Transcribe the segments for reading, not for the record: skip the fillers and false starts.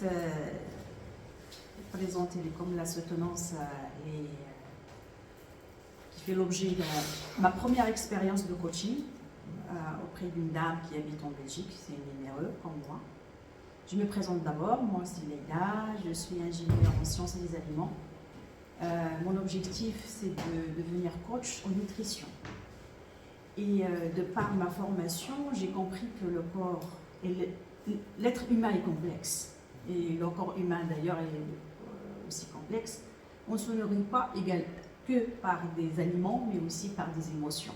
souhaite présenter comme la soutenance qui fait l'objet de ma première expérience de coaching auprès d'une dame qui habite en Belgique, c'est une MRE comme moi. Je me présente d'abord, moi c'est Leïla, je suis ingénieure en sciences et des aliments. Mon objectif c'est de devenir coach en nutrition. Et de par ma formation, j'ai compris que le corps et l'être humain est complexe. Et le corps humain d'ailleurs est aussi complexe. On ne se nourrit pas que par des aliments, mais aussi par des émotions.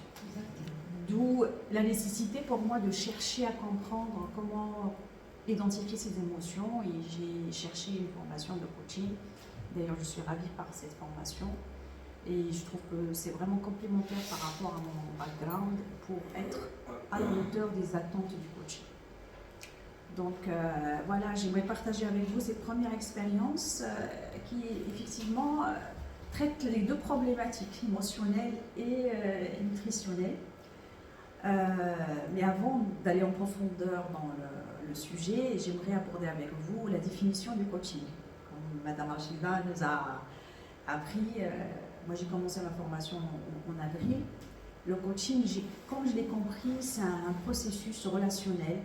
D'où la nécessité pour moi de chercher à comprendre comment identifier ces émotions. Et j'ai cherché une formation de coaching. D'ailleurs, je suis ravie par cette formation. Et je trouve que c'est vraiment complémentaire par rapport à mon background pour être à la hauteur des attentes du coaching. Donc voilà, j'aimerais partager avec vous cette première expérience qui effectivement traite les deux problématiques, émotionnelles et nutritionnelles. Mais avant d'aller en profondeur dans le sujet, j'aimerais aborder avec vous la définition du coaching. Comme Madame Archida nous a appris, moi j'ai commencé ma formation en avril. Le coaching, comme je l'ai compris, c'est un processus relationnel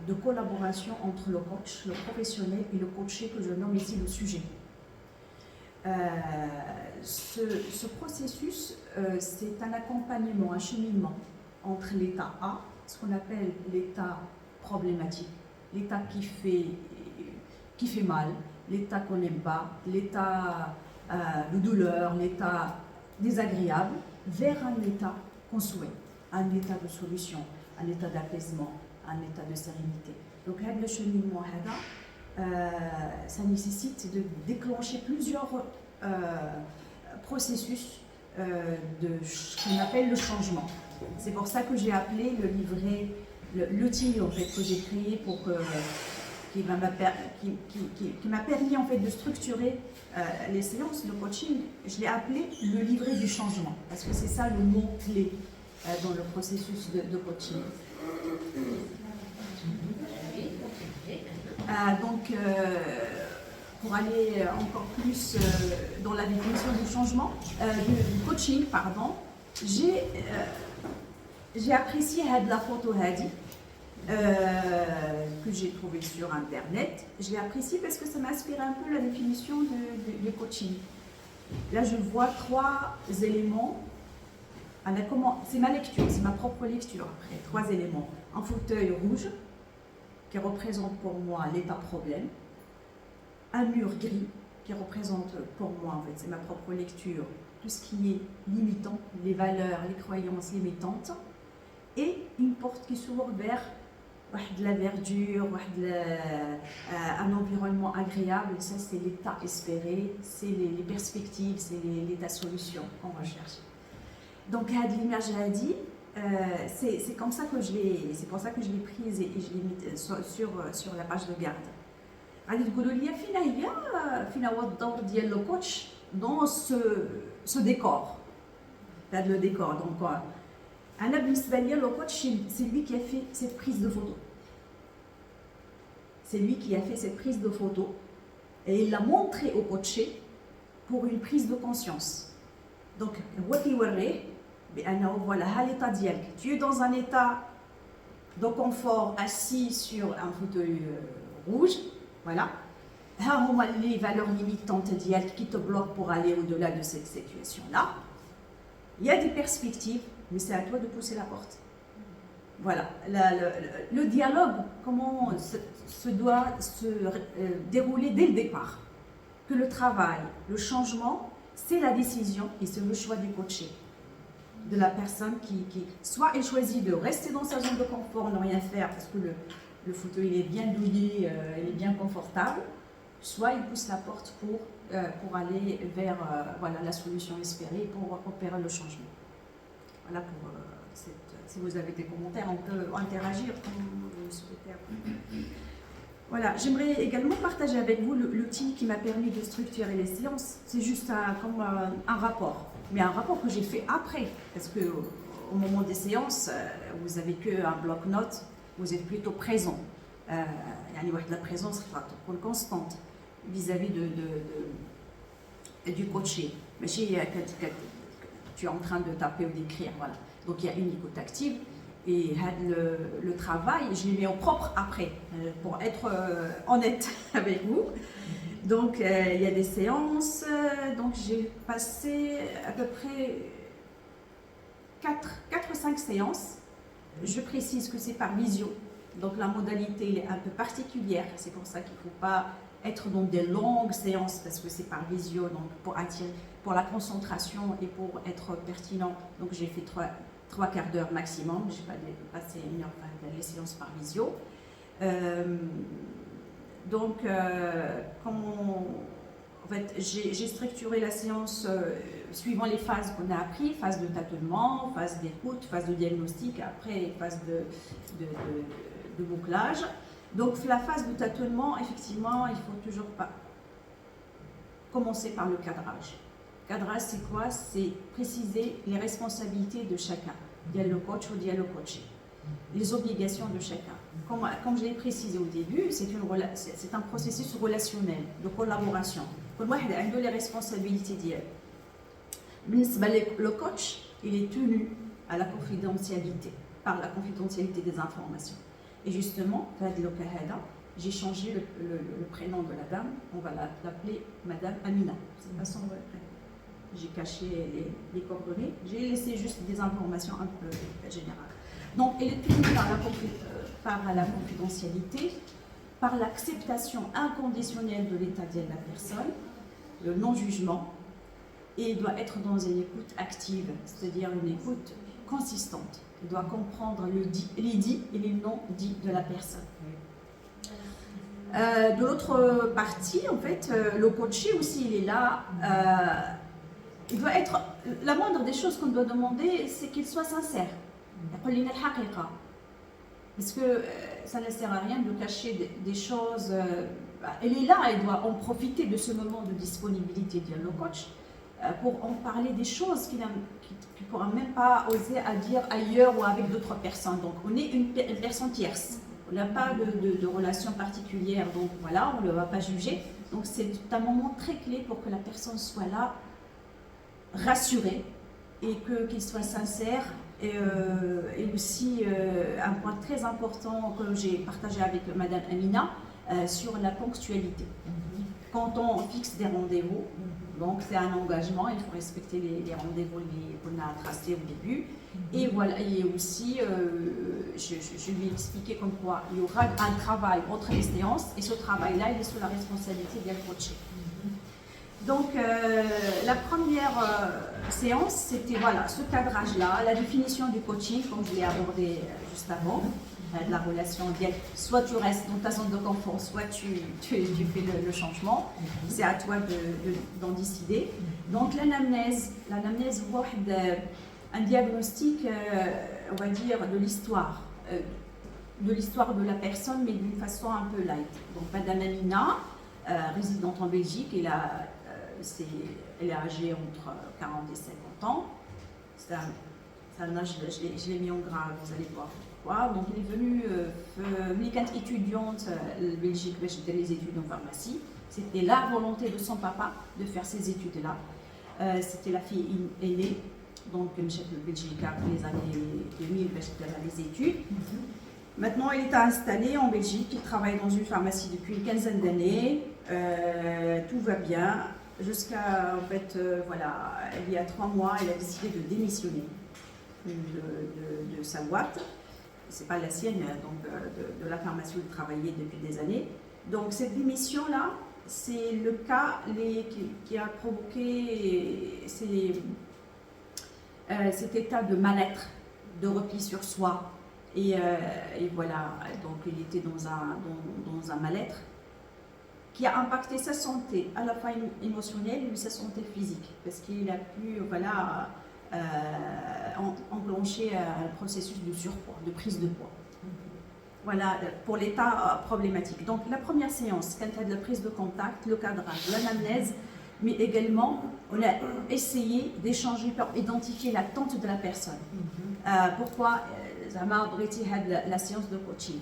de collaboration entre le coach, le professionnel et le coaché que je nomme ici le sujet. Ce processus, c'est un accompagnement, un cheminement entre l'état A, ce qu'on appelle l'état problématique, l'état qui fait mal, l'état qu'on n'aime pas, l'état de douleur, l'état désagréable, vers un état qu'on souhaite, un état de solution, un état d'apaisement, un état de sérénité. Donc, le cheminement, ça nécessite de déclencher plusieurs processus de ce qu'on appelle le changement. C'est pour ça que j'ai appelé le livret, l'outil en fait, que j'ai créé pour qui m'a permis en fait de structurer les séances de coaching. Je l'ai appelé le livret du changement, parce que c'est ça le mot clé dans le processus de coaching. Donc, pour aller encore plus dans la définition du changement, du coaching, pardon, j'ai apprécié la photo que j'ai trouvée sur internet. Je l'ai appréciée parce que ça m'inspire un peu la définition du coaching. Là, je vois trois éléments. C'est ma lecture, c'est ma propre lecture après. Trois éléments. Un fauteuil rouge qui représente pour moi l'état problème. Un mur gris qui représente pour moi, en fait, c'est ma propre lecture, tout ce qui est limitant, les valeurs, les croyances limitantes. Et une porte qui s'ouvre vers de la verdure, un environnement agréable. Ça, c'est l'état espéré, c'est les perspectives, c'est l'état solution qu'on recherche. Donc, l'image a dit, c'est comme ça que c'est pour ça que je l'ai prise et je l'ai mise sur la page de garde. غادي تقولوا لي فين هو الدور ديال لو كوتش dans ce décor. Le décor. Donc, أنا بالنسبة لي le coach, c'est lui qui a fait cette prise de photo. C'est lui qui a fait cette prise de photo et il l'a montré au coaché pour une prise de conscience. Donc, هو كيوريه بأنه voilà l'état ديالك. Tu es dans un état de confort assis sur un fauteuil rouge. Voilà. Les valeurs limitantes qui te bloquent pour aller au-delà de cette situation-là. Il y a des perspectives, mais c'est à toi de pousser la porte. Voilà. Le dialogue, comment doit se dérouler dès le départ. Que le travail, le changement, c'est la décision et c'est le choix du coaché. De la personne qui soit elle choisit de rester dans sa zone de confort, ne rien faire parce que le fauteuil il est bien douillet, il est bien confortable, soit il pousse la porte pour aller vers voilà, la solution espérée pour opérer le changement. Voilà pour si vous avez des commentaires, on peut interagir comme vous le souhaitez après. Voilà, j'aimerais également partager avec vous l'outil qui m'a permis de structurer les séances. C'est juste comme un rapport, mais un rapport que j'ai fait après, parce que au moment des séances, vous n'avez qu'un bloc-notes, vous êtes plutôt présent. la présence constante vis-à-vis du coaché. Mais tu es en train de taper ou d'écrire, voilà. Donc il y a une écoute active. Et le travail, je l'ai mis au propre après, pour être honnête avec vous. Donc il y a des séances, donc j'ai passé à peu près 4 ou 5 séances. Je précise que c'est par visio, donc la modalité est un peu particulière, c'est pour ça qu'il ne faut pas être dans des longues séances parce que c'est par visio, donc pour la concentration et pour être pertinent. Donc j'ai fait 3 quarts d'heure maximum, je n'ai pas dépassé 1 heure les séances par visio. En fait, j'ai structuré la séance suivant les phases qu'on a appris, phase de tâtonnement, phase d'écoute, phase de diagnostic, après phase de bouclage. Donc la phase de tâtonnement, effectivement, il ne faut toujours pas commencer par le cadrage. Cadrage, c'est quoi? C'est préciser les responsabilités de chacun, le coach ou le coaché, les obligations de chacun. Comme je l'ai précisé au début, c'est un processus relationnel, de collaboration. Tout le monde a les responsabilités. Le coach, il est tenu à la confidentialité, par la confidentialité des informations. Et justement, j'ai changé le prénom de la dame, on va l'appeler Madame Amina. C'est pas son vrai prénom. J'ai caché les coordonnées, j'ai laissé juste des informations un peu générales. Donc, elle est tenue par la confidentialité, par l'acceptation inconditionnelle de l'état de la personne, le non-jugement, et il doit être dans une écoute active, c'est-à-dire une écoute consistante. Il doit comprendre les dits et les non-dits de la personne. De l'autre partie, en fait, le coaché aussi, il est là. Il doit être, la moindre des choses qu'on doit demander, c'est qu'il soit sincère. Parce que ça ne sert à rien de cacher des choses. Elle est là, elle doit en profiter de ce moment de disponibilité le coach pour en parler des choses qu'il ne pourra même pas oser à dire ailleurs ou avec d'autres personnes. Donc on est une personne tierce, on n'a pas de relation particulière, donc voilà, on ne va pas juger. Donc c'est un moment très clé pour que la personne soit là, rassurée, et qu'il soit sincère. Et aussi un point très important que j'ai partagé avec Madame Amina sur la ponctualité. Quand on fixe des rendez-vous, donc c'est un engagement, il faut respecter les rendez-vous qu'on a tracés au début. Et voilà, et aussi, je lui ai expliqué comme quoi il y aura un travail entre les séances, et ce travail-là, il est sous la responsabilité d'un coach. Donc, la première séance, c'était voilà, ce cadrage-là, la définition du coaching, comme je l'ai abordé juste avant, de la relation soit tu restes dans ta zone de confort, soit tu fais le changement. C'est à toi d'en décider. Donc, l'anamnèse, un diagnostic, on va dire, de l'histoire de la personne, mais d'une façon un peu light. Donc, Madame Amina, résidente en Belgique, elle est âgée entre 40 et 50 ans. C'est un âge, je l'ai mis en gras, vous allez voir pourquoi. Donc elle est venue, étudiante en Belgique, j'étais les études en pharmacie. C'était la volonté de son papa de faire ces études-là. C'était la fille aînée, donc une chef de Belgique après les années 2000, j'étais les études. Maintenant, elle est installée en Belgique, elle travaille dans une pharmacie depuis une quinzaine d'années. Tout va bien. Jusqu'à, en fait, voilà, il y a 3 mois, elle a décidé de démissionner de sa boîte. C'est pas la sienne, donc de la pharmacie où elle travaillait depuis des années. Donc cette démission-là, c'est le cas qui a provoqué cet état de mal-être, de repli sur soi. Et voilà, donc il était dans un mal-être qui a impacté sa santé, à la fois émotionnelle et sa santé physique, parce qu'il a pu voilà, enclencher un processus de surpoids, de prise de poids. Voilà, pour l'état problématique. Donc la première séance, quand il y a de la prise de contact, le cadrage, l'anamnèse, mais également on a essayé d'échanger pour identifier l'attente de la personne. Pourquoi Zama abrité la séance de coaching.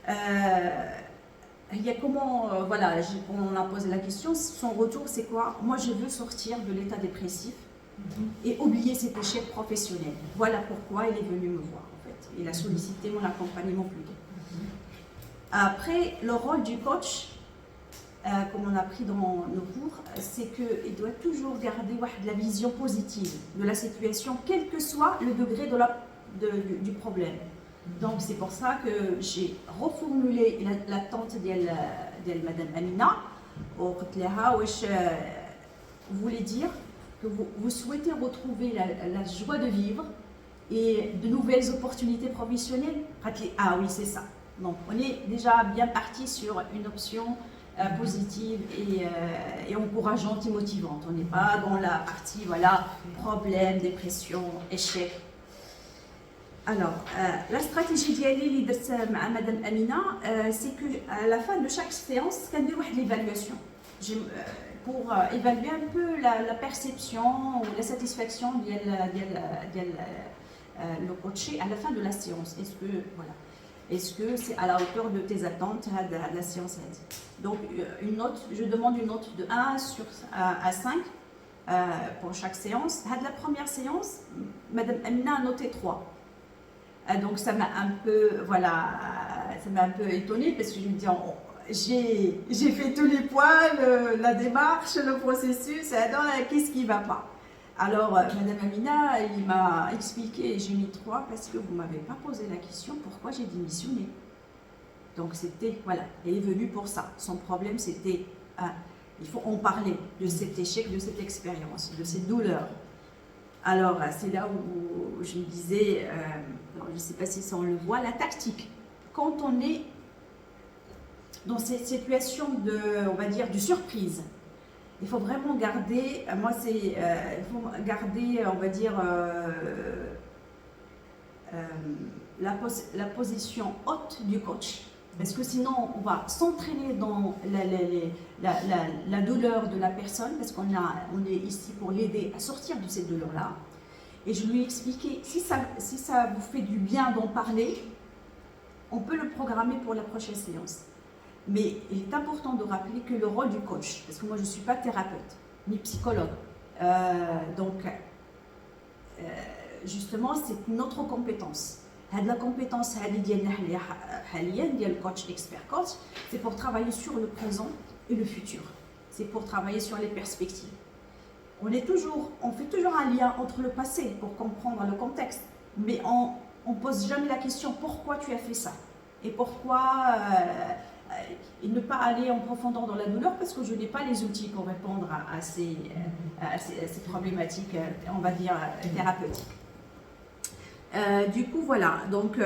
Il y a comment, voilà, on a posé la question, son retour c'est quoi? Moi je veux sortir de l'état dépressif et oublier cet échec professionnel. Voilà pourquoi il est venu me voir en fait. Il a sollicité mon accompagnement plutôt. Après, le rôle du coach, comme on a appris dans nos cours, c'est qu'il doit toujours garder la vision positive de la situation, quel que soit le degré du problème. Donc c'est pour ça que j'ai reformulé l'attente de Madame Amina. Vous voulez dire que vous souhaitez retrouver la joie de vivre et de nouvelles opportunités professionnelles. Ah oui, c'est ça. Donc on est déjà bien parti sur une option positive et encourageante et motivante. On n'est pas dans la partie, voilà, problème, dépression, échec. Alors, la stratégie d'Yali de Madame Amina, c'est qu'à la fin de chaque séance, il y a l'évaluation pour évaluer un peu la perception ou la satisfaction de le coaché à la fin de la séance. Est-ce que c'est à la hauteur de tes attentes de la séance? Donc, je demande une note de 1 à 5 pour chaque séance. La première séance, Madame Amina a noté 3. Donc ça m'a un peu, étonnée parce que je me dis, j'ai fait tous les points, la démarche, le processus, qu'est-ce qui ne va pas? Alors Madame Amina, il m'a expliqué, j'ai mis 3 parce que vous ne m'avez pas posé la question pourquoi j'ai démissionné. Donc c'était, voilà, elle est venue pour ça. Son problème c'était, il faut en parler de cet échec, de cette expérience, de cette douleur. Alors, c'est là où je me disais, alors je ne sais pas si ça on le voit, la tactique. Quand on est dans cette situation on va dire, de surprise, il faut vraiment garder, il faut garder, on va dire, la position haute du coach. Parce que sinon, on va s'entraîner dans la douleur de la personne, parce qu'on est ici pour l'aider à sortir de cette douleur-là. Et je lui ai expliqué, si ça vous fait du bien d'en parler, on peut le programmer pour la prochaine séance. Mais il est important de rappeler que le rôle du coach, parce que moi je ne suis pas thérapeute, ni psychologue, justement c'est notre compétence. La compétence le coach expert coach, c'est pour travailler sur le présent et le futur. C'est pour travailler sur les perspectives. On fait toujours un lien entre le passé pour comprendre le contexte, mais on ne pose jamais la question pourquoi tu as fait ça et pourquoi et ne pas aller en profondeur dans la douleur parce que je n'ai pas les outils pour répondre à ces problématiques, on va dire, thérapeutiques. Du coup, voilà, donc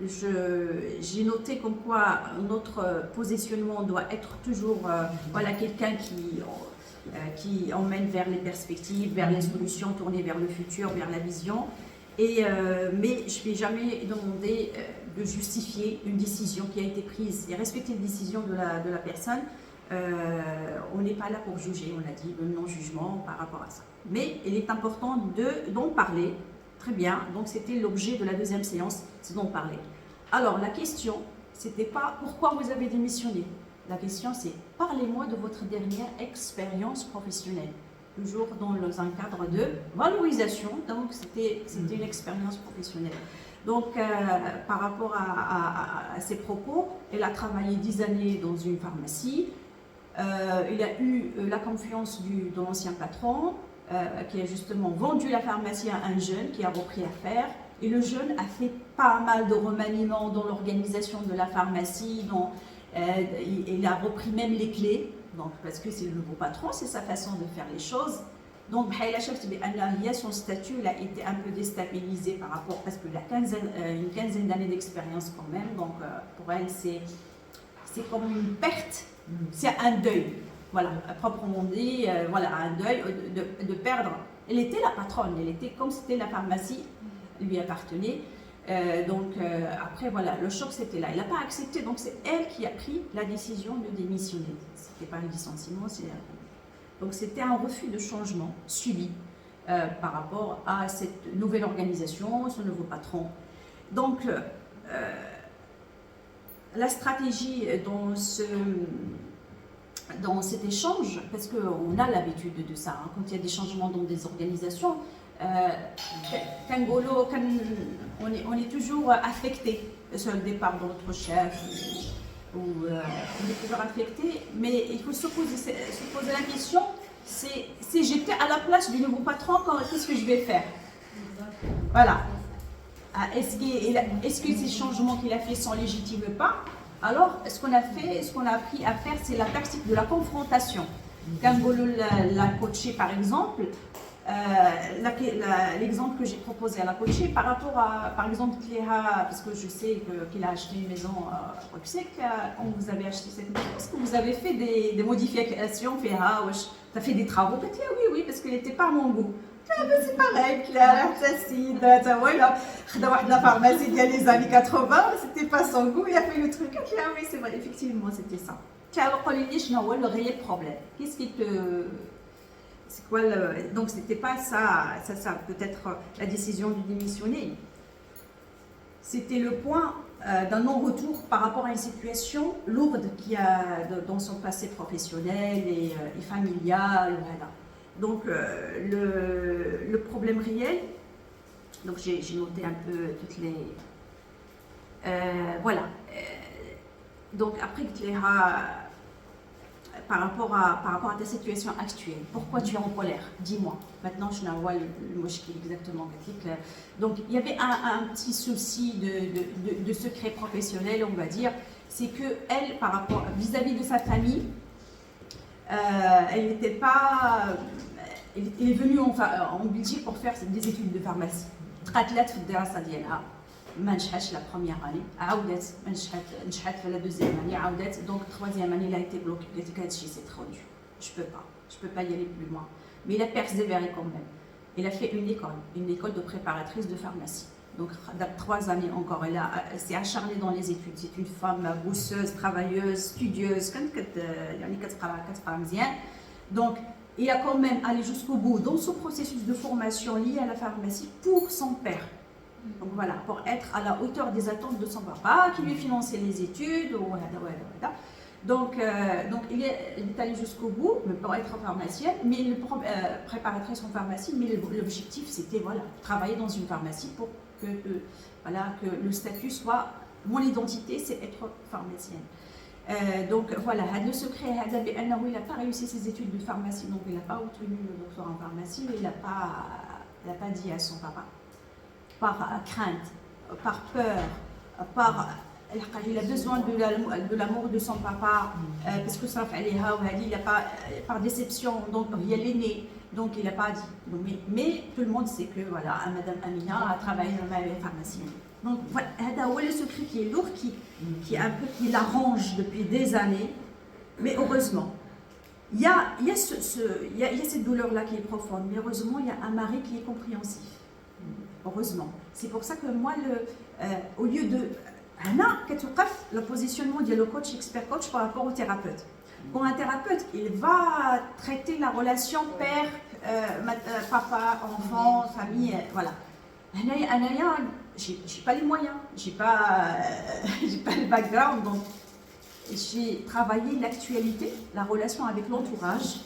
j'ai noté comme quoi notre positionnement doit être toujours quelqu'un qui emmène vers les perspectives, vers les solutions, tourné vers le futur, vers la vision. Mais je ne vais jamais demander de justifier une décision qui a été prise et respecter les décisions de la personne. On n'est pas là pour juger, on a dit, le non-jugement par rapport à ça. Mais il est important d'en parler. Très bien, donc c'était l'objet de la deuxième séance, c'est d'en parler. Alors la question, c'était pas pourquoi vous avez démissionné. La question c'est parlez-moi de votre dernière expérience professionnelle. Toujours dans un cadre de valorisation, donc c'était une expérience professionnelle. Donc par rapport à ses propos, elle a travaillé 10 années dans une pharmacie, il a eu la confiance de l'ancien patron, qui a justement vendu la pharmacie à un jeune qui a repris l'affaire. Et le jeune a fait pas mal de remaniements dans l'organisation de la pharmacie. Il a repris même les clés, donc, parce que c'est le nouveau patron, c'est sa façon de faire les choses. Donc, son statut a été un peu déstabilisé par rapport, parce qu'il a une quinzaine d'années d'expérience quand même. Donc, pour elle, c'est comme une perte, c'est un deuil. Voilà, proprement dit, un deuil de perdre. Elle était la patronne, elle était comme c'était la pharmacie, lui appartenait. Après, voilà, le choc c'était là. Il n'a pas accepté, donc c'est elle qui a pris la décision de démissionner. C'était pas un licenciement, donc c'était un refus de changement subi par rapport à cette nouvelle organisation, ce nouveau patron. Donc, la stratégie dans cet échange, parce qu'on a l'habitude de ça, hein, quand il y a des changements dans des organisations, on est toujours affecté sur le départ de notre chef, on est toujours affecté, mais il faut se poser la question, c'est si j'étais à la place du nouveau patron, qu'est-ce que je vais faire? Voilà. Est-ce que ces changements qu'il a fait sont légitimes ou pas? Alors, ce qu'on a appris à faire, c'est la pratique de la confrontation. Quand l'a coaché, par exemple, l'exemple que j'ai proposé à la coachée par rapport à, par exemple, parce que je sais qu'il a acheté une maison au Québec, quand vous avez acheté cette maison, est-ce que vous avez fait des modifications, tu as fait des travaux? Oui, oui, parce qu'elle n'était pas à mon goût. C'est pareil, Claire, Tacide, la pharmacie il y a les années 80, c'était pas son goût, il a fait le truc. Oui, c'est vrai, effectivement, c'était ça. Le réel problème. Qu'est-ce qui te. C'est quoi le. Donc, c'était pas ça peut-être la décision de démissionner. C'était le point d'un non-retour par rapport à une situation lourde qu'il y a dans son passé professionnel et familial. Voilà. Donc, le problème réel, donc j'ai noté un peu toutes les... voilà. Donc, après, par rapport à ta situation actuelle, pourquoi tu es en colère? Dis-moi. Maintenant, je n'envoie le moshkil exactement. Donc, il y avait un petit souci de secret professionnel, on va dire. C'est qu'elle, par rapport vis-à-vis de sa famille, elle n'était pas... Elle est venue en Belgique pour faire des études de pharmacie. تقاتلت في الدراسة ديالها ما نجحتش la première année عاودت نجحت في la deuxième année عاودت donc troisième année elle a été bloquée قالت لك هادشي c'est trop dur je peux pas y aller plus loin mais il a persévéré quand même il a fait une école de préparatrice de pharmacie donc 3 années encore elle s'est acharnée dans les études c'est une femme bosseuse travailleuse studieuse يعني كتقرا مزيان donc il a quand même allé jusqu'au bout dans ce processus de formation lié à la pharmacie pour son père. Donc voilà, pour être à la hauteur des attentes de son papa, qui lui finançait les études. Donc il est allé jusqu'au bout pour être pharmacienne, mais préparatrice en pharmacie, mais l'objectif c'était voilà, travailler dans une pharmacie pour que le statut soit, mon identité c'est être pharmacienne. Donc voilà, le secret, il n'a pas réussi ses études de pharmacie, donc il n'a pas obtenu le doctorat en pharmacie, mais il n'a pas dit à son papa. Par crainte, par peur, il a besoin de l'amour de son papa, parce que ça fait il a pas, par déception, donc il est l'aîné, donc il n'a pas dit. Mais tout le monde sait que voilà, Madame Amina a travaillé dans la pharmacie. Donc voilà, le secret qui est lourd, qui l'arrange depuis des années, mais heureusement, il y a cette douleur-là qui est profonde, mais heureusement, il y a un mari qui est compréhensif. Heureusement. C'est pour ça que moi, au lieu de... le positionnement de le coach, expert coach par rapport au thérapeute. Pour un thérapeute, il va traiter la relation père, papa, enfant, famille, voilà. J'ai pas les moyens, j'ai pas le background, donc j'ai travaillé l'actualité, la relation avec l'entourage,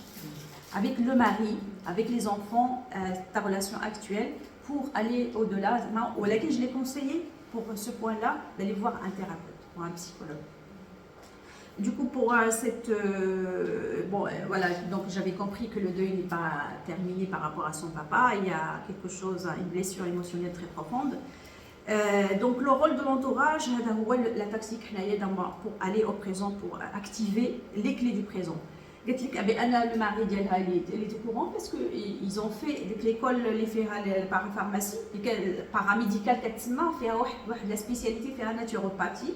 avec le mari, avec les enfants, ta relation actuelle, pour aller au-delà. Ou laquelle je l'ai conseillé pour ce point-là d'aller voir un thérapeute, pour un psychologue. Du coup, pour voilà, donc j'avais compris que le deuil n'est pas terminé par rapport à son papa, il y a quelque chose, une blessure émotionnelle très profonde. Donc le rôle de l'entourage, la tactique pour aller au présent, pour activer les clés du présent. Le mari ديالها il était au courant parce qu'ils ont fait l'école اللي فيها البارapharmacie paramédicale تما فيها واحد la spécialité فيها naturopathie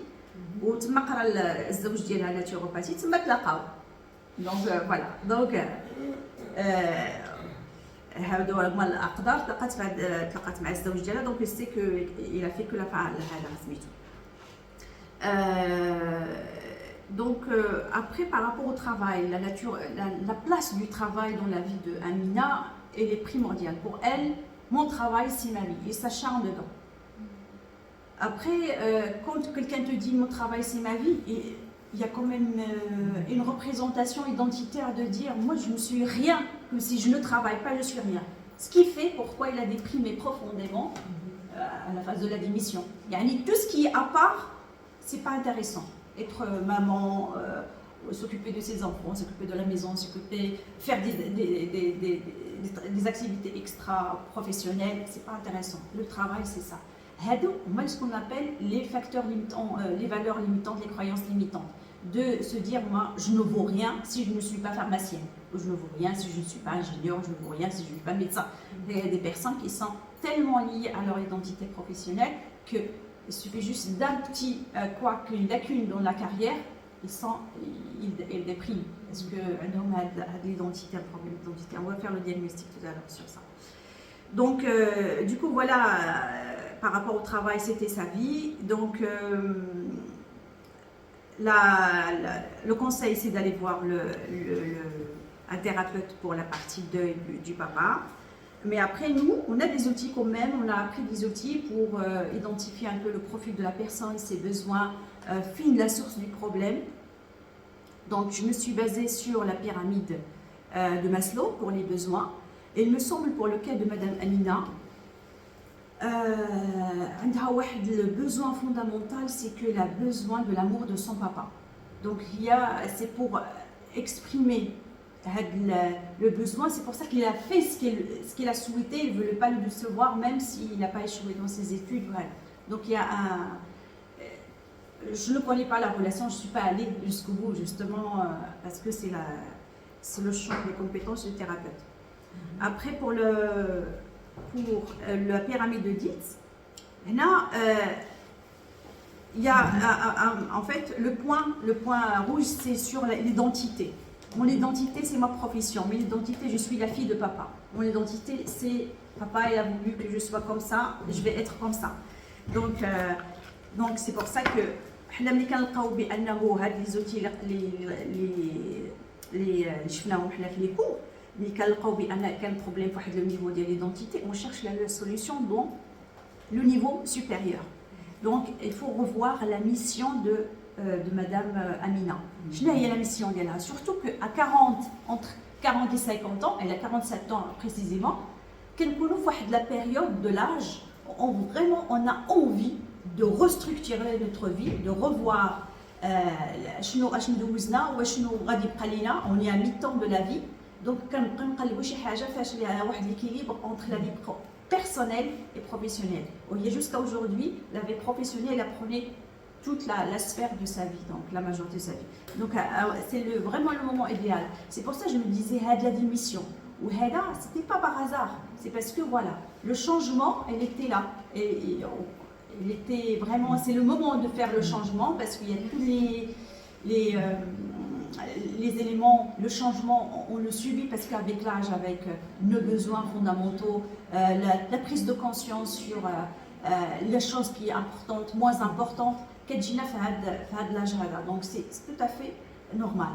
وتما قرا الزوج ديالها ناتيوروباثي تما تلاقاو دونك فوالا دونك هادو هما الاقدار تلاقات مع الزوج ديالها دونك سي كو الى في كل هذا سميتو. Donc après par rapport au travail, la place du travail dans la vie de Amina, elle est primordiale. Pour elle, mon travail c'est ma vie, et s'acharne dedans. Après, quand quelqu'un te dit mon travail c'est ma vie, et il y a quand même une représentation identitaire de dire moi je ne suis rien, que si je ne travaille pas je suis rien. Ce qui fait pourquoi il a déprimé profondément à la phase de la démission. Yani, tout ce qui est à part, c'est pas intéressant. Être maman, s'occuper de ses enfants, s'occuper de la maison, faire des activités extra-professionnelles, c'est pas intéressant. Le travail, c'est ça. Moi, ce qu'on appelle les facteurs limitants, les valeurs limitantes, les croyances limitantes. De se dire, moi, je ne vaux rien si je ne suis pas pharmacienne. Je ne vaux rien si je ne suis pas ingénieur, je ne vaux rien si je ne suis pas médecin. Il y a des personnes qui sont tellement liées à leur identité professionnelle qu'il suffit juste d'un petit qu'une lacune dans la carrière, ils dépriment. Parce qu'un homme a de l'identité, un problème d'identité. On va faire le diagnostic tout à l'heure sur ça. Donc, du coup, voilà, par rapport au travail, c'était sa vie. Donc, le conseil, c'est d'aller voir un thérapeute pour la partie deuil du papa. Mais après, nous, on a des outils quand même, on a appris des outils pour identifier un peu le profil de la personne, ses besoins, fine la source du problème. Donc, je me suis basée sur la pyramide de Maslow pour les besoins. Et il me semble pour le cas de Madame Amina, le besoin fondamental, c'est qu'elle a besoin de l'amour de son papa. Donc, c'est pour exprimer le besoin, c'est pour ça qu'il a fait ce qu'il a souhaité, il ne voulait pas le décevoir, même s'il n'a pas échoué dans ses études. Voilà. Donc, il y a je ne connais pas la relation, je ne suis pas allée jusqu'au bout, justement, parce que c'est le champ des compétences du thérapeute. Après, pour la pyramide de Dietz, il y a en fait le point rouge, c'est sur l'identité. Mon identité, c'est ma profession. Mon identité, je suis la fille de papa. Mon identité, c'est papa, il a voulu que je sois comme ça, je vais être comme ça. Donc c'est pour ça que les outils les شفناهم حنا في les cours, mais كنلقاو بان كان problème واحد le niveau de l'identité, on cherche la solution dans le niveau supérieur. Donc il faut revoir la mission de Madame Amina. شنو هي la mission ديالها? Surtout que entre 40 et 50 ans, elle a 47 ans précisément, كنكونوا في واحد la période de l'âge où vraiment on a envie de restructurer notre vie, de revoir شنو دوزنا وشنو غادي يبقى لينا. On est à mi-temps de la vie, donc كنبقى نقلبوا شي حاجه فاش ليها واحد l'équilibre entre la vie personnelle et professionnelle. Jusqu'à aujourd'hui, la vie professionnelle apprenait toute la sphère de sa vie, donc la majorité de sa vie. Donc c'est vraiment le moment idéal. C'est pour ça que je me disais la démission. Ou c'était pas par hasard, c'est parce que voilà, le changement, elle était là. Et il était vraiment, c'est le moment de faire le changement parce qu'il y a tous les éléments, le changement, on le subit parce qu'avec l'âge, avec nos besoins fondamentaux, la prise de conscience sur les choses qui est importante, moins importante, qu'elle l'âge. Donc c'est tout à fait normal.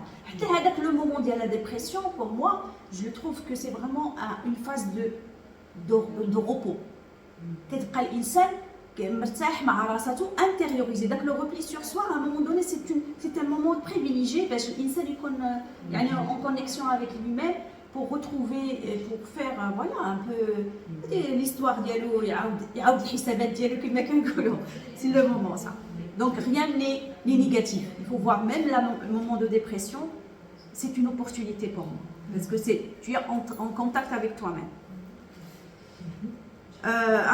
Le moment de la dépression, pour moi, je trouve que c'est vraiment une phase de repos. كتبقى الإنسان مرتاح مع راساته intériorisé. Donc le repli sur soi, à un moment donné, c'est un moment privilégié parce que l'insan يكون يعني en connexion avec lui-même pour retrouver, pour faire voilà un peu l'histoire ديالو يعاود الحسابات ديالو كما كنقولوا. C'est le moment ça. Donc rien n'est négatif. Il faut voir même le moment de dépression, c'est une opportunité pour moi parce que tu es en contact avec toi-même.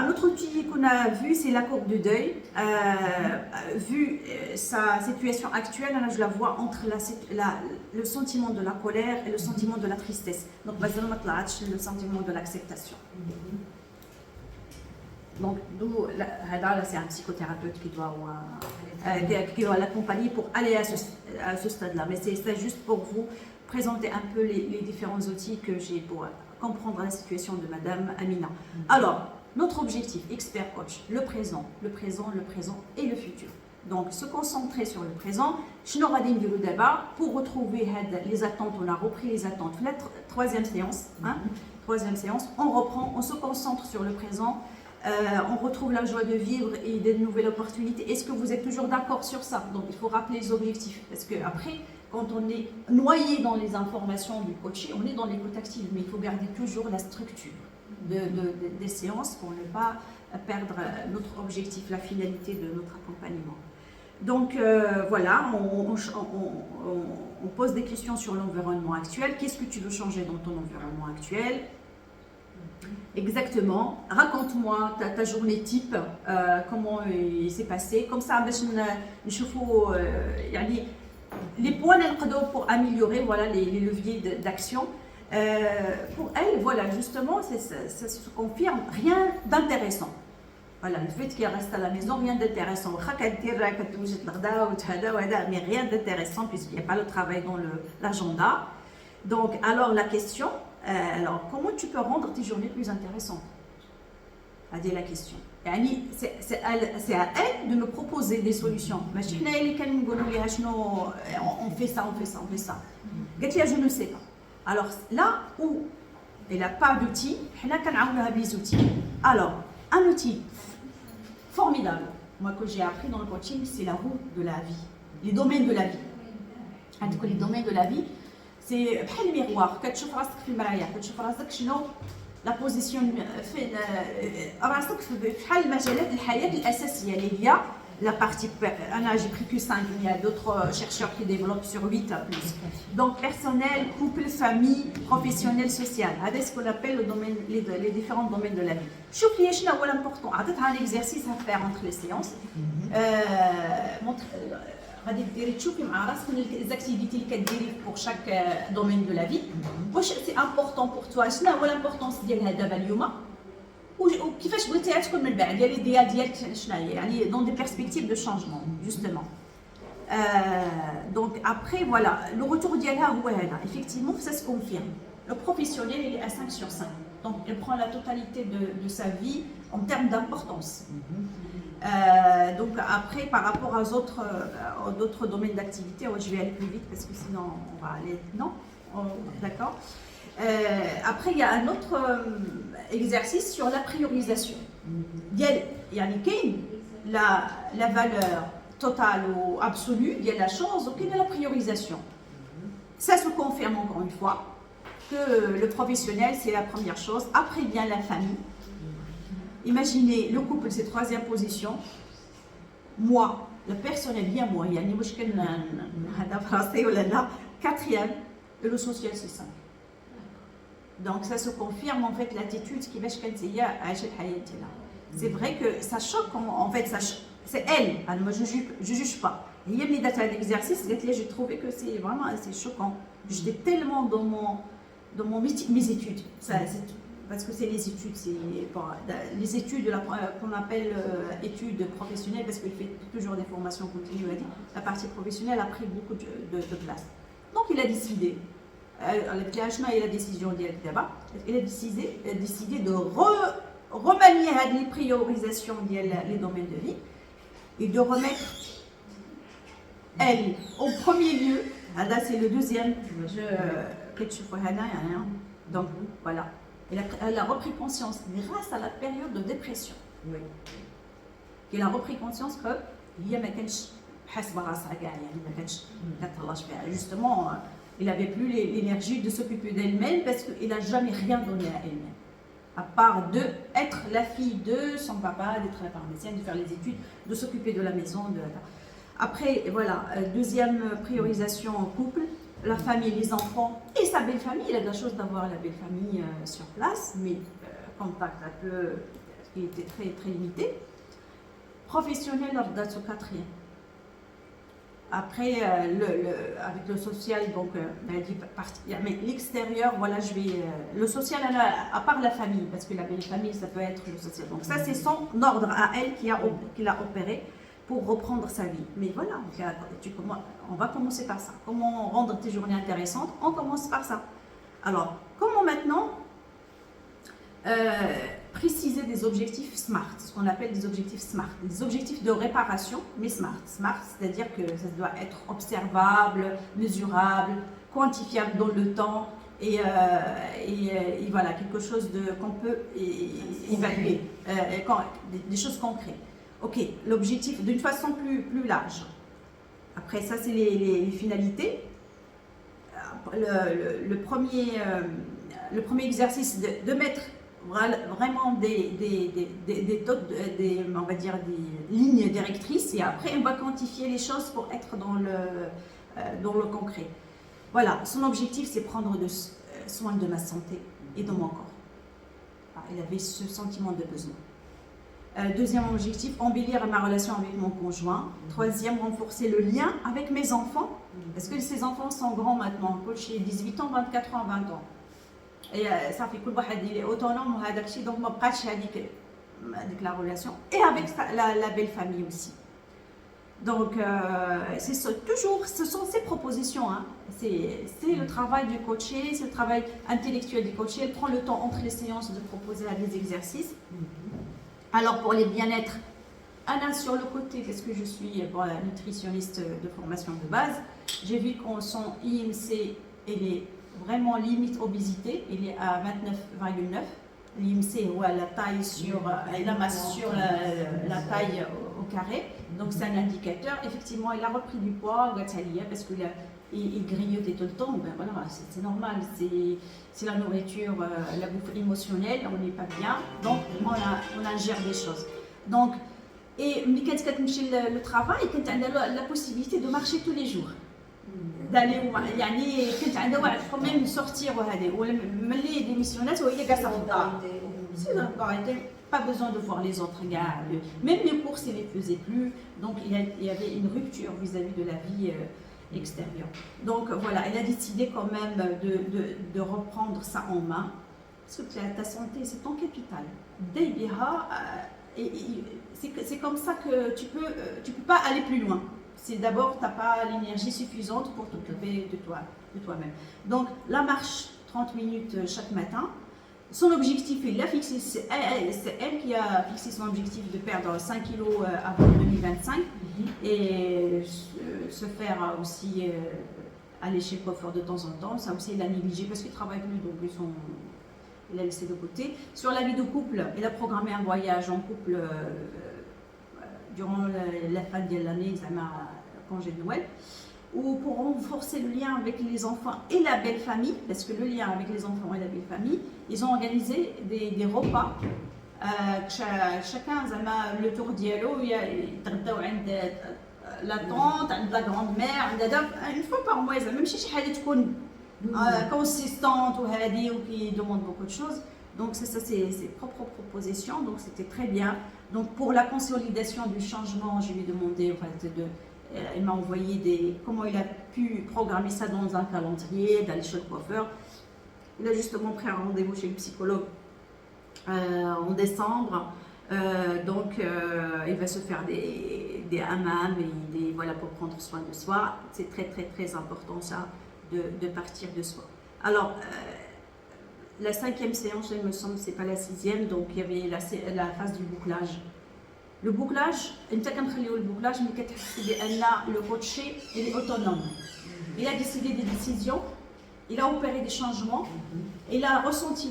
Un autre outil qu'on a vu, c'est la courbe de deuil. Vu sa situation actuelle, je la vois entre le sentiment de la colère et le sentiment de la tristesse. Donc, le sentiment de l'acceptation. Donc, là, c'est un psychothérapeute qui doit l'accompagner pour aller à ce stade-là. Mais c'est juste pour vous présenter un peu les différents outils que j'ai pour comprendre la situation de Madame Amina. Alors, notre objectif, expert coach, le présent et le futur. Donc, se concentrer sur le présent. Pour retrouver les attentes, on a repris les attentes. La troisième séance, on reprend, on se concentre sur le présent. on retrouve la joie de vivre et des nouvelles opportunités. Est-ce que vous êtes toujours d'accord sur ça? Donc il faut rappeler les objectifs, parce que après, quand on est noyé dans les informations du coaching, on est dans l'écoute active, mais il faut garder toujours la structure des séances pour ne pas perdre notre objectif, la finalité de notre accompagnement. Donc voilà, on pose des questions sur l'environnement actuel. Qu'est-ce que tu veux changer dans ton environnement actuel? Exactement. Raconte-moi ta journée type, comment il s'est passé. Comme ça, les points pour améliorer, voilà, les leviers d'action. Pour elle, voilà, justement, ça se confirme, rien d'intéressant. Voilà, le fait qu'elle reste à la maison, rien d'intéressant. Mais rien d'intéressant puisqu'il n'y a pas le travail dans l'agenda. Donc, alors la question, comment tu peux rendre tes journées plus intéressantes? C'est la question. C'est à elle de me proposer des solutions. On fait ça, on fait ça, on fait ça. Je ne sais pas. Alors là où elle n'a pas d'outils, on a des outils. Alors, un outil formidable, moi que j'ai appris dans le coaching, c'est la roue de la vie, les domaines de la vie. Les domaines de la vie, c'est le miroir. Quand tu vois في المرايا, quand tu vois شنو la position فين راسك في بحال المجالات الحياة الأساسية اللي هي la partie, j'ai pris que 5, il y a d'autres chercheurs qui développent sur 8 à plus. Donc personnel, couple, famille, professionnel, social. C'est ce qu'on appelle les différents domaines de la vie. Je suis l'important. Un exercice à faire entre les séances. Les activités pour chaque domaine de la vie. C'est important pour toi. C'est l'importance de la وكيفاش بغيتيها تكون من بعد ديال الديال ديالك شنو هي يعني dans des perspectives de changement justement. Donc après voilà le retour ديالها هو هذا effectivement ça se confirme. Le professionnel il est à 5 sur 5. Donc elle prend la totalité de sa vie en termes d'importance. Donc après par rapport aux d'autres domaines d'activité, je vais aller plus vite parce que sinon on va aller non d'accord. Après, il y a un autre exercice sur la priorisation. Il y a la valeur totale ou absolue, il y a la chose, donc il y a la priorisation. Ça se confirme encore une fois que le professionnel, c'est la première chose. Après, vient la famille. Imaginez, le couple, c'est troisième position. Moi, le personnel, bien moi, il y a une français ou là, quatrième, et le social, c'est 5. Donc ça se confirme en fait l'attitude qui va c'est vrai que ça choque en fait c'est elle. Alors moi je juge pas. Il y a mis un exercice j'ai trouvé que c'est vraiment assez choquant. J'étais tellement dans mes études. Parce que c'est les études, les études qu'on appelle études professionnelles parce qu'il fait toujours des formations continues. La partie professionnelle a pris beaucoup de place. Donc il a décidé. La décision il a décidé de remanier les priorisations les domaines de vie et de remettre elle au premier lieu. Là c'est le deuxième. Donc voilà. Elle a repris conscience grâce à la période de dépression. Oui. Elle a repris conscience que il y a justement. Il n'avait plus l'énergie de s'occuper d'elle-même parce qu'il n'a jamais rien donné à elle-même. À part d'être la fille de son papa, d'être la pharmacienne, de faire les études, de s'occuper de la maison. Après, voilà, deuxième priorisation en couple, la famille, les enfants et sa belle famille. Il a de la chose d'avoir la belle famille sur place, mais contact un peu, qui était très, très limité. Professionnel, lors de ce quatrième. Après, avec le social, donc, mais l'extérieur, voilà, le social, à part la famille, parce que la belle famille, ça peut être le social. Donc ça, c'est son ordre à elle qui l'a opéré pour reprendre sa vie. Mais voilà, on va commencer par ça. Comment rendre tes journées intéressantes? On commence par ça. Alors, comment maintenant préciser des objectifs SMART, ce qu'on appelle des objectifs SMART, des objectifs de réparation, mais SMART. SMART, c'est-à-dire que ça doit être observable, mesurable, quantifiable dans le temps, et voilà, quelque chose qu'on peut évaluer, des choses concrètes. Ok, l'objectif d'une façon plus large. Après ça, c'est les finalités. Le premier exercice, de mettre vraiment on va dire des lignes directrices, et après on va quantifier les choses pour être dans le concret. Voilà, son objectif, c'est prendre soin de ma santé et de mon corps. Il avait ce sentiment de besoin. Deuxième objectif, embellir ma relation avec mon conjoint. Troisième, renforcer le lien avec mes enfants, parce que ces enfants sont grands maintenant, chez 18 ans, 24 ans, 20 ans. Et ça fait que il est autonome, donc ma avec la relation, et avec la belle famille aussi. Donc, ce sont ces propositions. Hein. C'est le travail du coaché, c'est le travail intellectuel du coaché. Elle prend le temps entre les séances de proposer des exercices. Alors, pour les bien-être, Anna, sur le côté, parce que je suis nutritionniste de formation de base, j'ai vu qu'on son IMC, elle est vraiment limite obésité, il est à 29,9. L'IMC, la taille sur la masse sur la taille au carré. Donc c'est un indicateur. Effectivement, il a repris du poids, parce qu'il grignotait tout le temps. Ben voilà, c'est normal. C'est la nourriture, la bouffe émotionnelle. On n'est pas bien, donc on ingère des choses. Donc, et quand le travail, quand on a la possibilité de marcher tous les jours. d'aller يعني كنت عندها واحد même sortir وهذه وملي ديميسيونات وهي جالسه في الدار c'est dans le pas besoin de voir les autres gars, même les courses il les faisait plus, donc il y avait une rupture vis-à-vis de la vie extérieure. Donc voilà, elle a décidé quand même de reprendre ça en main, parce que ta santé c'est ton capital. C'est comme ça que tu peux pas aller plus loin. C'est d'abord, tu n'as pas l'énergie suffisante pour t'occuper de toi-même. Donc, la marche, 30 minutes chaque matin. Son objectif, il l'a fixé, c'est elle qui a fixé son objectif de perdre 5 kilos avant 2025 et se faire aussi aller chez le coiffeur de temps en temps. Ça aussi, il a négligé parce qu'il ne travaille plus, donc il a laissé de côté. Sur la vie de couple, il a programmé un voyage en couple durant la fin de l'année, ça m'a congé de Noël, ou pour renforcer le lien avec les enfants et la belle famille, parce que le lien avec les enfants et la belle famille, ils ont organisé des repas. Chacun a le tour dialogue, il y a la tante, la grand-mère, une fois par mois, même si c'est consistante ou qui demande beaucoup de choses. Donc c'est ça, c'est ses propres propositions, donc c'était très bien. Donc pour la consolidation du changement, je lui ai demandé, il m'a envoyé comment il a pu programmer ça dans un calendrier, d'aller chez le coiffeur. Il a justement pris un rendez-vous chez le psychologue en décembre, donc il va se faire des hammams et voilà, pour prendre soin de soi. C'est très très très important ça, de partir de soi. Alors, la 5e séance, il me semble, c'est pas la 6e, donc il y avait la phase du bouclage. Le bouclage, le coaché, il est autonome. Il a décidé des décisions, il a opéré des changements, il a ressenti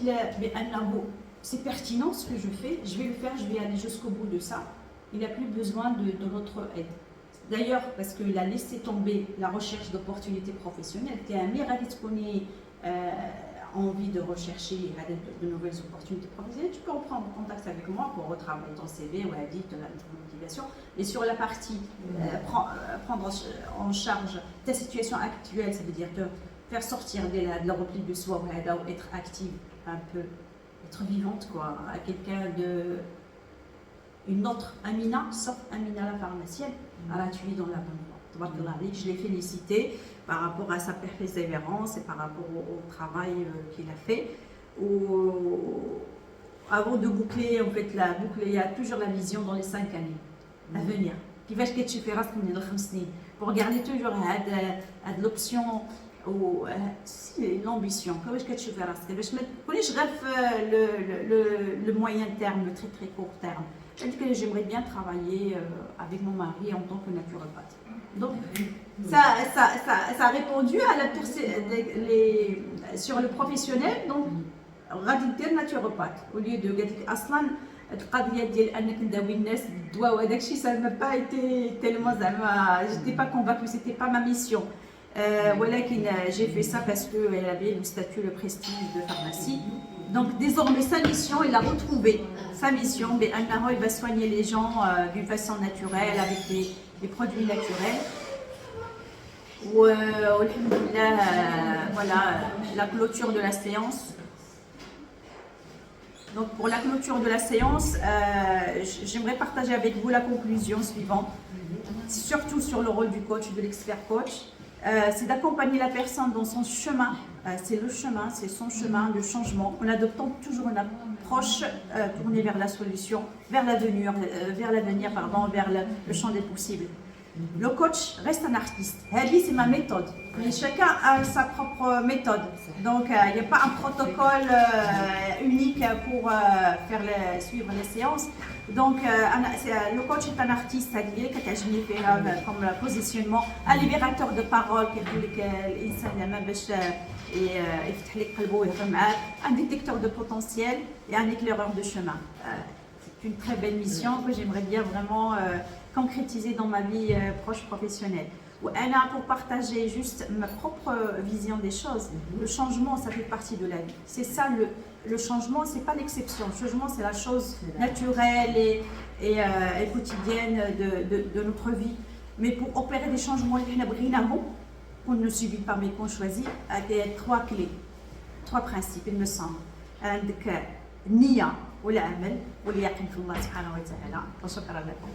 c'est pertinent ce que je fais, je vais le faire, je vais aller jusqu'au bout de ça. Il n'a plus besoin de notre aide. D'ailleurs, parce qu'il a laissé tomber la recherche d'opportunités professionnelles, qui a envie de rechercher de nouvelles opportunités professionnelles, tu peux reprendre contact avec moi pour retravailler ton CV ou ta motivation. Et sur la partie prendre en charge ta situation actuelle, ça veut dire te faire sortir de la repli de soi ou être active un peu, être vivante quoi, à quelqu'un une autre Amina, sauf Amina la pharmacienne, alors tu es dans la bonne voie. Je l'ai félicité par rapport à sa persévérance et par rapport au travail qu'il a fait. Avant de boucler, en fait, la boucle, il y a toujours la vision dans les 5 années à venir. Pour garder toujours l'option و سي لامبيسيون كيفاش كتشوفي راسك باش ما تكونيش غير في لو موين تيرم لو تري تري كور تيرم. Je dis que j'aimerais bien travailler avec mon mari en tant que naturopathe. Donc, ça a répondu à sur le professionnel. Donc, غادي دير naturopathe au lieu de قالت لك اصلا القضيه ديال انك نداوي الناس بالدواء وهذاك الشيء ça n'a pas été tellement زعما j'étais pas convaincue, c'était pas ma mission. ولكن j'ai fait ça parce que elle avait le statut, le prestige de pharmacie. Donc désormais sa mission, il a retrouvé sa mission, il va soigner les gens d'une façon naturelle avec des produits naturels. Alhamdoulilah, voilà la clôture de la séance. Donc pour la clôture de la séance, j'aimerais partager avec vous la conclusion suivante, surtout sur le rôle du coach, de l'expert coach. C'est d'accompagner la personne dans son chemin, c'est le chemin, c'est son chemin de changement, en adoptant toujours une approche tournée vers la solution, vers l'avenir, vers le champ des possibles. Le coach reste un artiste. C'est ma méthode. Et chacun a sa propre méthode. Donc, il n'y a pas un protocole unique pour suivre les séances. Donc, le coach est un artiste, comme le positionnement, un libérateur de parole, un détecteur de potentiel et un éclaireur de chemin. C'est une très belle mission que j'aimerais bien vraiment concrétiser dans ma vie proche professionnelle. Pour partager juste ma propre vision des choses, le changement, ça fait partie de la vie. C'est ça, le changement, c'est pas l'exception. Le changement, c'est la chose naturelle et quotidienne de notre vie. Mais pour opérer des changements, qu'on ne subit pas mais qu'on choisit, il y a trois clés, trois principes, il me semble. Nia, والعمل واليقين في الله سبحانه وتعالى. وشكرا لكم.